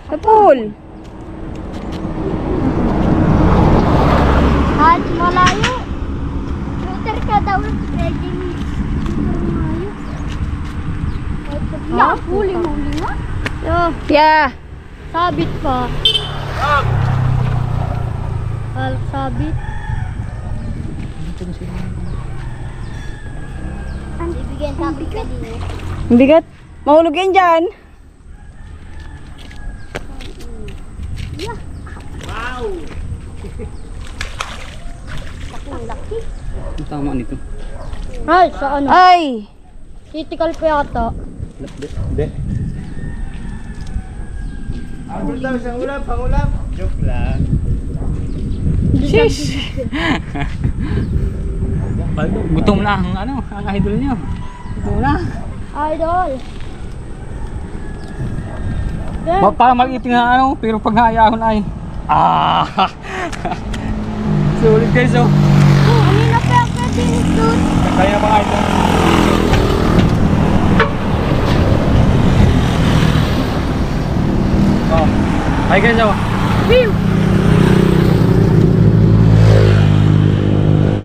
Sa pool. Kahit malayo. Shooter ka daw. Ready me. Ha? Huli nga. Yeah. Sabit pa. Sabit. Ang bibigyan sabit ka din eh. Ang bigat. Mahulog yan dyan. Laki. Ang tama nito. Ay, sa ano? Ay. Critical pa yata. Hindi. Ang daw isang ulam, pangulam. Joke lang. Sheesh. Gutom na ang ano, ang idol niyo. Gutom na. Idol. Para mag-eating na ano, pero pag hayahon ay sulit guys oh. Kanina pa yung katinis doon. Kaya na mga idol. Oh. Hi guys oh. View.